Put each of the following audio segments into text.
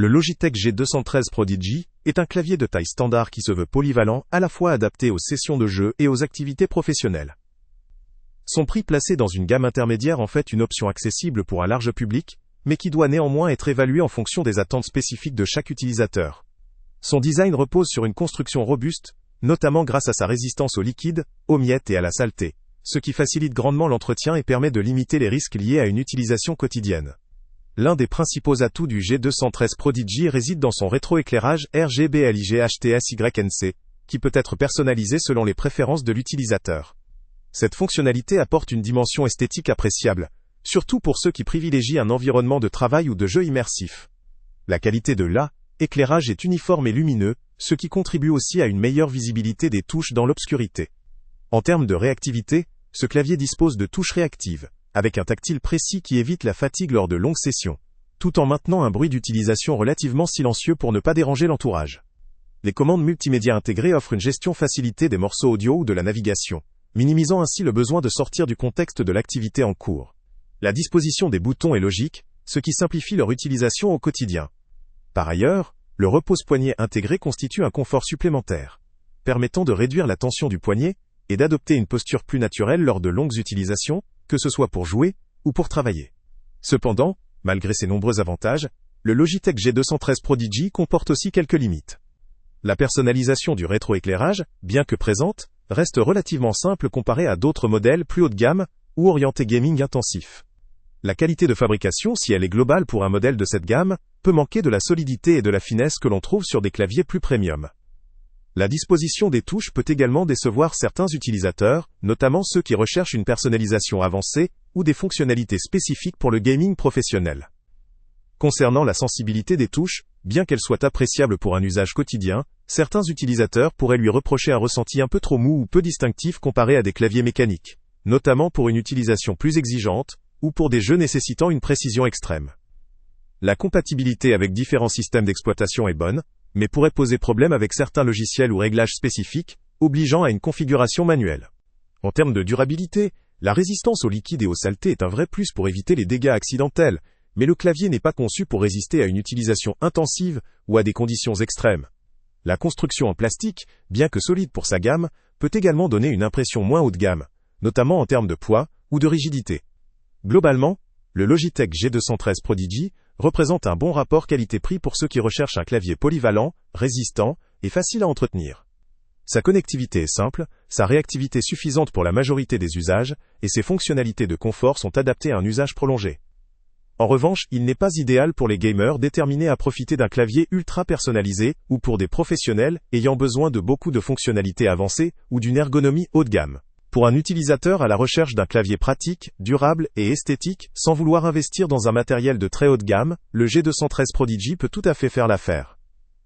Le Logitech G213 Prodigy est un clavier de taille standard qui se veut polyvalent, à la fois adapté aux sessions de jeu et aux activités professionnelles. Son prix placé dans une gamme intermédiaire en fait une option accessible pour un large public, mais qui doit néanmoins être évaluée en fonction des attentes spécifiques de chaque utilisateur. Son design repose sur une construction robuste, notamment grâce à sa résistance au liquide, aux miettes et à la saleté, ce qui facilite grandement l'entretien et permet de limiter les risques liés à une utilisation quotidienne. L'un des principaux atouts du G213 Prodigy réside dans son rétroéclairage RGB LIG-HTS-YNC, qui peut être personnalisé selon les préférences de l'utilisateur. Cette fonctionnalité apporte une dimension esthétique appréciable, surtout pour ceux qui privilégient un environnement de travail ou de jeu immersif. La qualité de l'éclairage est uniforme et lumineux, ce qui contribue aussi à une meilleure visibilité des touches dans l'obscurité. En termes de réactivité, ce clavier dispose de touches réactives, avec un tactile précis qui évite la fatigue lors de longues sessions, tout en maintenant un bruit d'utilisation relativement silencieux pour ne pas déranger l'entourage. Les commandes multimédia intégrées offrent une gestion facilitée des morceaux audio ou de la navigation, minimisant ainsi le besoin de sortir du contexte de l'activité en cours. La disposition des boutons est logique, ce qui simplifie leur utilisation au quotidien. Par ailleurs, le repose-poignet intégré constitue un confort supplémentaire, permettant de réduire la tension du poignet et d'adopter une posture plus naturelle lors de longues utilisations, que ce soit pour jouer ou pour travailler. Cependant, malgré ses nombreux avantages, le Logitech G213 Prodigy comporte aussi quelques limites. La personnalisation du rétroéclairage, bien que présente, reste relativement simple comparée à d'autres modèles plus haut de gamme ou orientés gaming intensif. La qualité de fabrication, si elle est globale pour un modèle de cette gamme, peut manquer de la solidité et de la finesse que l'on trouve sur des claviers plus premium. La disposition des touches peut également décevoir certains utilisateurs, notamment ceux qui recherchent une personnalisation avancée ou des fonctionnalités spécifiques pour le gaming professionnel. Concernant la sensibilité des touches, bien qu'elle soit appréciable pour un usage quotidien, certains utilisateurs pourraient lui reprocher un ressenti un peu trop mou ou peu distinctif comparé à des claviers mécaniques, notamment pour une utilisation plus exigeante ou pour des jeux nécessitant une précision extrême. La compatibilité avec différents systèmes d'exploitation est bonne, mais pourrait poser problème avec certains logiciels ou réglages spécifiques, obligeant à une configuration manuelle. En termes de durabilité, la résistance au liquide et aux saletés est un vrai plus pour éviter les dégâts accidentels, mais le clavier n'est pas conçu pour résister à une utilisation intensive ou à des conditions extrêmes. La construction en plastique, bien que solide pour sa gamme, peut également donner une impression moins haut de gamme, notamment en termes de poids ou de rigidité. Globalement, le Logitech G213 Prodigy représente un bon rapport qualité-prix pour ceux qui recherchent un clavier polyvalent, résistant et facile à entretenir. Sa connectivité est simple, sa réactivité suffisante pour la majorité des usages, et ses fonctionnalités de confort sont adaptées à un usage prolongé. En revanche, il n'est pas idéal pour les gamers déterminés à profiter d'un clavier ultra personnalisé ou pour des professionnels ayant besoin de beaucoup de fonctionnalités avancées ou d'une ergonomie haut de gamme. Pour un utilisateur à la recherche d'un clavier pratique, durable et esthétique, sans vouloir investir dans un matériel de très haut de gamme, le G213 Prodigy peut tout à fait faire l'affaire.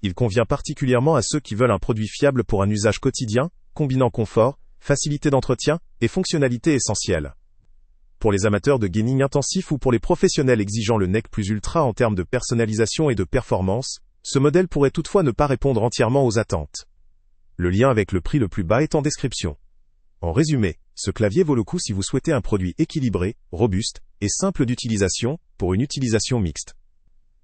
Il convient particulièrement à ceux qui veulent un produit fiable pour un usage quotidien, combinant confort, facilité d'entretien et fonctionnalités essentielles. Pour les amateurs de gaming intensif ou pour les professionnels exigeant le NEC plus ultra en termes de personnalisation et de performance, ce modèle pourrait toutefois ne pas répondre entièrement aux attentes. Le lien avec le prix le plus bas est en description. En résumé, ce clavier vaut le coup si vous souhaitez un produit équilibré, robuste et simple d'utilisation pour une utilisation mixte.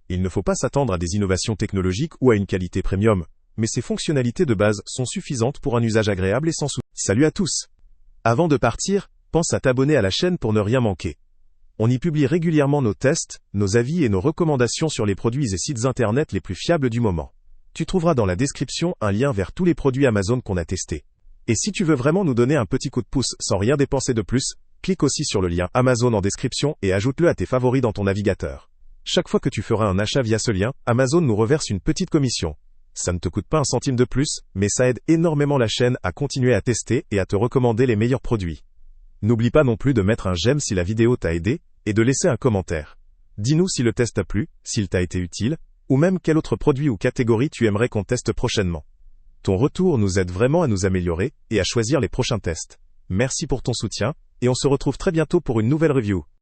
Il ne faut pas s'attendre à des innovations technologiques ou à une qualité premium, mais ses fonctionnalités de base sont suffisantes pour un usage agréable et sans souci. Salut à tous! Avant de partir, pense à t'abonner à la chaîne pour ne rien manquer. On y publie régulièrement nos tests, nos avis et nos recommandations sur les produits et sites internet les plus fiables du moment. Tu trouveras dans la description un lien vers tous les produits Amazon qu'on a testés. Et si tu veux vraiment nous donner un petit coup de pouce sans rien dépenser de plus, clique aussi sur le lien Amazon en description et ajoute-le à tes favoris dans ton navigateur. Chaque fois que tu feras un achat via ce lien, Amazon nous reverse une petite commission. Ça ne te coûte pas un centime de plus, mais ça aide énormément la chaîne à continuer à tester et à te recommander les meilleurs produits. N'oublie pas non plus de mettre un j'aime si la vidéo t'a aidé, et de laisser un commentaire. Dis-nous si le test t'a plu, s'il t'a été utile, ou même quel autre produit ou catégorie tu aimerais qu'on teste prochainement. Ton retour nous aide vraiment à nous améliorer et à choisir les prochains tests. Merci pour ton soutien, et on se retrouve très bientôt pour une nouvelle review.